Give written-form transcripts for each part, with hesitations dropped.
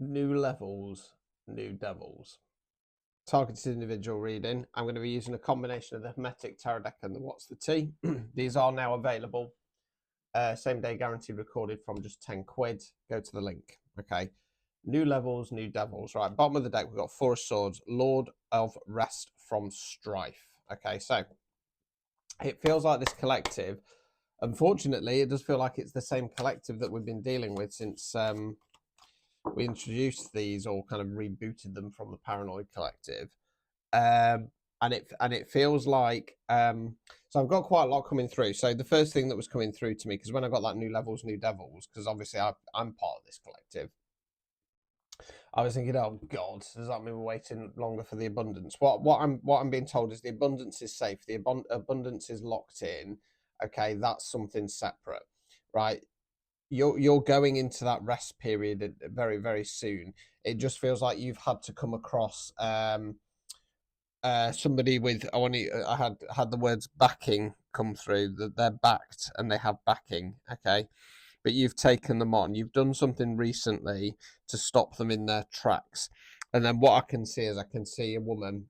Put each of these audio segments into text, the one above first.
New levels, new devils. Targeted individual reading. I'm going to be using a combination of the Hermetic Tarot deck and the What's the Tea. These are now available. Same day guaranteed, recorded from just 10 quid. Go to the link. Okay. New levels, new devils. Right. Bottom of the deck, we've got Four of Swords, Lord of Rest from Strife. Okay. So it feels like this collective, unfortunately, it does feel like it's the same collective that we've been dealing with since we introduced these or kind of rebooted them from the Paranoid Collective. And it feels like so I've got quite a lot coming through. So the first thing that was coming through to me, because when I got that new levels, new devils, because obviously I'm part of this collective, I was thinking, oh God, does that mean we're waiting longer for the abundance? What I'm being told is the abundance is safe, the abundance is locked in. Okay, that's something separate, right? You're going into that rest period very very soon. It just feels like you've had to come across somebody with I had the words backing come through, that they're backed and they have backing. Okay, but you've taken them on. You've done something recently to stop them in their tracks. And then what I can see is I can see a woman,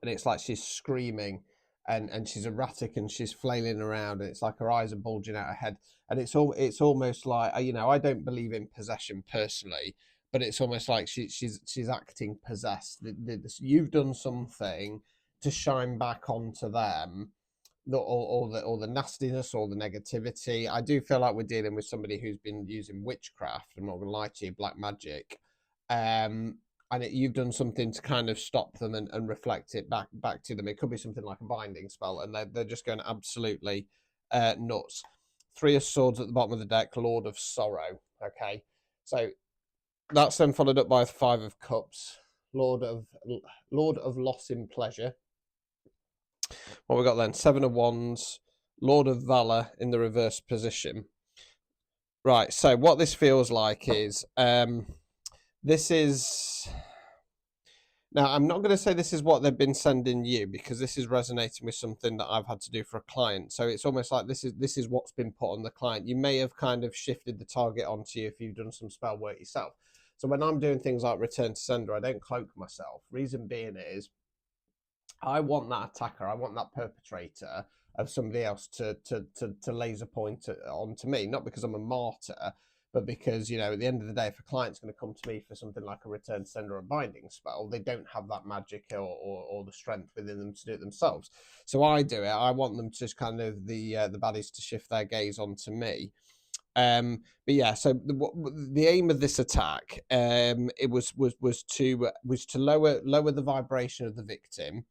and it's like she's screaming, and she's erratic and she's flailing around, and it's like her eyes are bulging out her head, and it's almost like, I don't believe in possession personally, but it's almost like she's acting possessed. You've done something to shine back onto them, or the nastiness or the negativity. I do feel like we're dealing with somebody who's been using witchcraft. I'm not going to lie to you, black magic, and you've done something to kind of stop them and reflect it back to them. It could be something like a binding spell, and they're just going absolutely nuts. Three of Swords at the bottom of the deck, Lord of Sorrow. Okay, so that's then followed up by Five of Cups, Lord of Loss in Pleasure. What we got then? Seven of Wands, Lord of Valor in the reverse position. Right. So what this feels like is this is. Now, I'm not going to say this is what they've been sending you, because this is resonating with something that I've had to do for a client. So it's almost like this is what's been put on the client. You may have kind of shifted the target onto you if you've done some spell work yourself. So when I'm doing things like return to sender, I don't cloak myself. Reason being is I want that attacker, I want that perpetrator of somebody else to laser point onto me, not because I'm a martyr, but because, at the end of the day, if a client's going to come to me for something like a return to sender or a binding spell, they don't have that magic or the strength within them to do it themselves. So I do it. I want them to just kind of the baddies to shift their gaze onto me. But yeah, so the aim of this attack, it was to lower the vibration of the victim,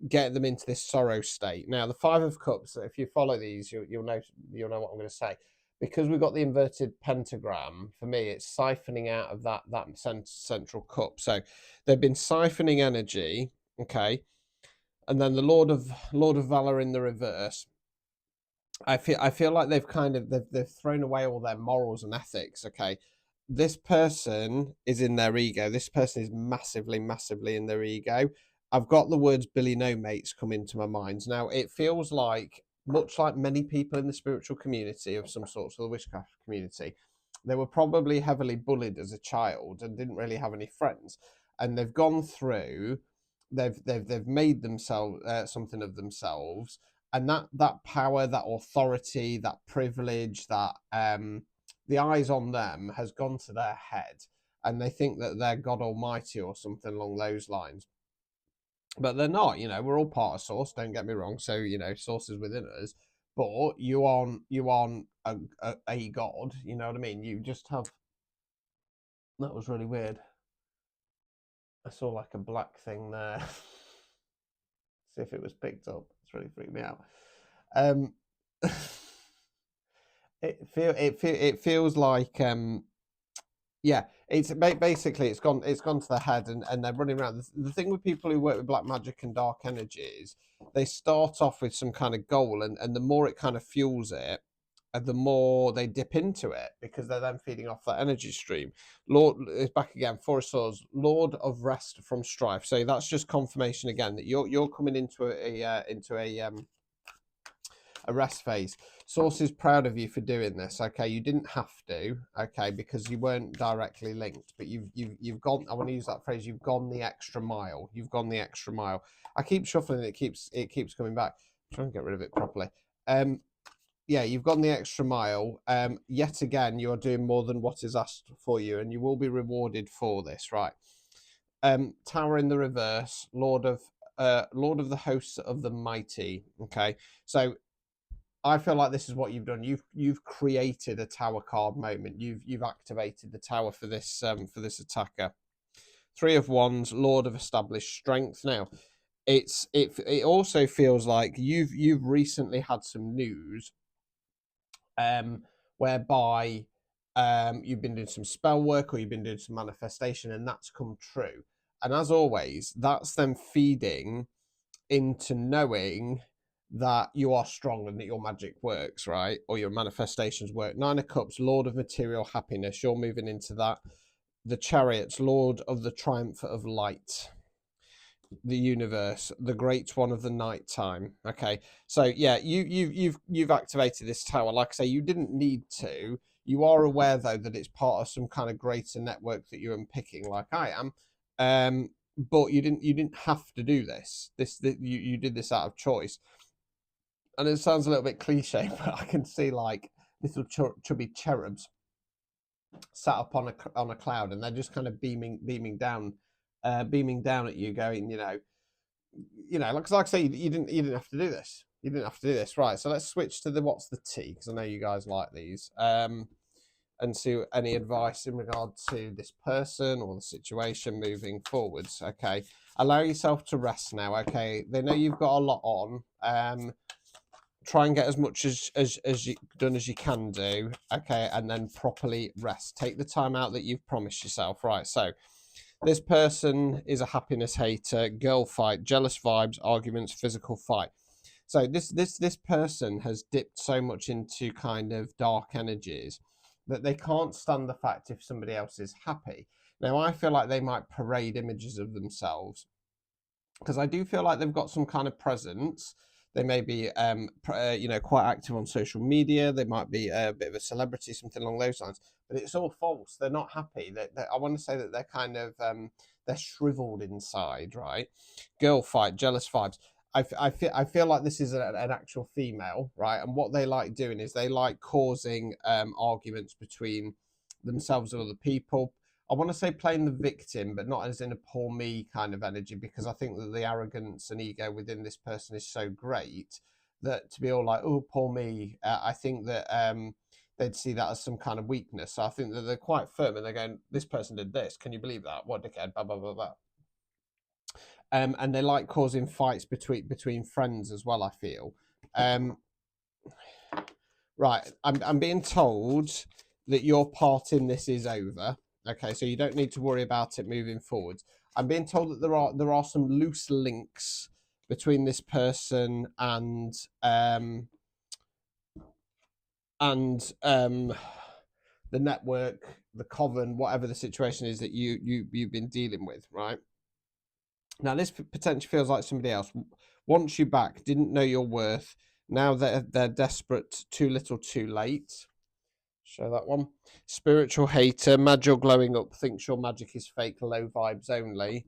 get them into this sorrow state. Now, the Five of Cups, if you follow these, you'll know what I'm going to say. Because we've got the inverted pentagram, for me, it's siphoning out of that central cup. So they've been siphoning energy, okay, and then the Lord of Valor in the reverse. I feel like they've thrown away all their morals and ethics. Okay, this person is in their ego. This person is massively in their ego. I've got the words Billy No Mates come into my mind. Now, it feels like, much like many people in the spiritual community of some sort, so the witchcraft community, they were probably heavily bullied as a child and didn't really have any friends. And they've gone through, they've made themselves something of themselves, and that power, that authority, that privilege, that the eyes on them has gone to their head, and they think that they're God Almighty or something along those lines. But they're not. We're all part of Source. Don't get me wrong. So Source is within us, but you aren't a God. You know what I mean? You just have. That was really weird. I saw like a black thing there. See if it was picked up. It's really freaked me out. Um, it feels like yeah, it's basically it's gone to the head, and they're running around. The thing with people who work with black magic and dark energies, they start off with some kind of goal, and the more it kind of fuels it, the more they dip into it, because they're then feeding off that energy stream. Lord is back again. Four of Swords, Lord of Rest from Strife. So that's just confirmation again that you're coming into a a rest phase. Source is proud of you for doing this. Okay, you didn't have to. Okay, because you weren't directly linked, but you've gone. I want to use that phrase. You've gone the extra mile. You've gone the extra mile. I keep shuffling. It keeps coming back. Try and get rid of it properly. Yeah, you've gone the extra mile. Yet again, you're doing more than what is asked for you, and you will be rewarded for this. Right. Tower in the reverse, Lord of the hosts of the mighty. Okay, so I feel like this is what you've done. You've created a tower card moment. You've activated the tower for this attacker. Three of Wands, Lord of established strength. Now, it also feels like you've recently had some news, whereby you've been doing some spell work or you've been doing some manifestation, and that's come true. And as always, that's them feeding into knowing that you are strong and that your magic works, right? Or your manifestations work. Nine of Cups, Lord of material happiness. You're moving into that. The Chariots, Lord of the triumph of light, the universe, the great one of the night time. Okay, so yeah, you've activated this tower. Like I say, you didn't need to. You are aware though that it's part of some kind of greater network that you're unpicking, like I am. But you didn't have to do this. You did this out of choice. And it sounds a little bit cliche, but I can see like little chubby cherubs sat up on a cloud, and they're just kind of beaming down at you, going, like I say, you didn't have to do this. You didn't have to do this, right? So let's switch to the what's the tea, because I know you guys like these. And see any advice in regard to this person or the situation moving forwards. Okay, allow yourself to rest now. Okay, they know you've got a lot on. Try and get as much as you done as you can do. Okay, and then properly rest. Take the time out that you've promised yourself. Right, so this person is a happiness hater, girl fight, jealous vibes, arguments, physical fight. So this person has dipped so much into kind of dark energies that they can't stand the fact if somebody else is happy. Now I feel like they might parade images of themselves, because I do feel like they've got some kind of presence. They may be, quite active on social media. They might be a bit of a celebrity, something along those lines. But it's all false. They're not happy. I want to say that they're kind of they're shriveled inside, right? Girl fight, jealous vibes. I feel like this is an actual female, right? And what they like doing is they like causing arguments between themselves and other people. I want to say playing the victim, but not as in a poor me kind of energy, because I think that the arrogance and ego within this person is so great that to be all like, oh, poor me, I think that they'd see that as some kind of weakness. So I think that they're quite firm and they're going, this person did this. Can you believe that? What dickhead, blah, blah, blah, blah. And they like causing fights between friends as well, I feel. Right, I'm being told that your part in this is over. Okay, so you don't need to worry about it moving forward. I'm being told that there are some loose links between this person and the network, the coven, whatever the situation is that you've been dealing with, right? Now this potentially feels like somebody else wants you back, didn't know your worth. Now they're desperate, too little, too late. Show that one. Spiritual hater, mad you're glowing up, thinks your magic is fake, low vibes only.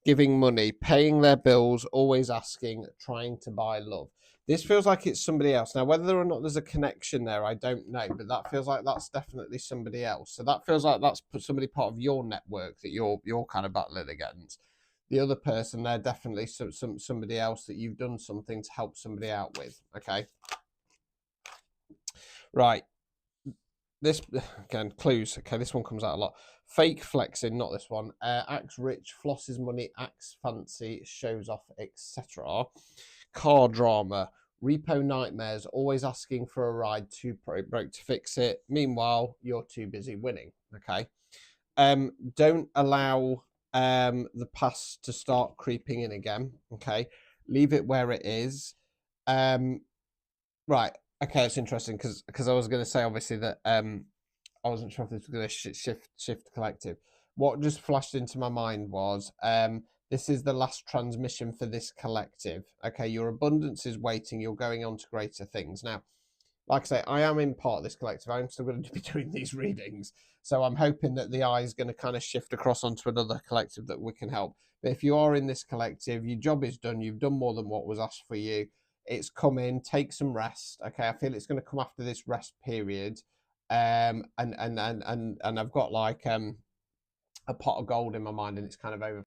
Giving money, paying their bills, always asking, trying to buy love. This feels like it's somebody else. Now, whether or not there's a connection there, I don't know, but that feels like that's definitely somebody else. So that feels like that's somebody part of your network that you're kind of battling against. The other person, they're definitely somebody else that you've done something to help somebody out with. Okay. Right. This again, clues. Okay, this one comes out a lot. Fake flexing, not this one. Acts rich, flosses money, acts fancy, shows off, etc. Car drama, repo nightmares, always asking for a ride, too broke to fix it. Meanwhile, you're too busy winning. Okay. Don't allow the past to start creeping in again. Okay. Leave it where it is. Right. Okay, it's interesting because I was going to say obviously that I wasn't sure if this was going to shift collective. What just flashed into my mind was This is the last transmission for this collective. Okay, your abundance is waiting. You're going on to greater things. Now, like I say, I am in part of this collective. I'm still going to be doing these readings. So I'm hoping that the eye is going to kind of shift across onto another collective that we can help. But if you are in this collective, your job is done. You've done more than what was asked for you. It's come in. Take some rest. Okay, I feel it's going to come after this rest period. And I've got like a pot of gold in my mind, and it's kind of over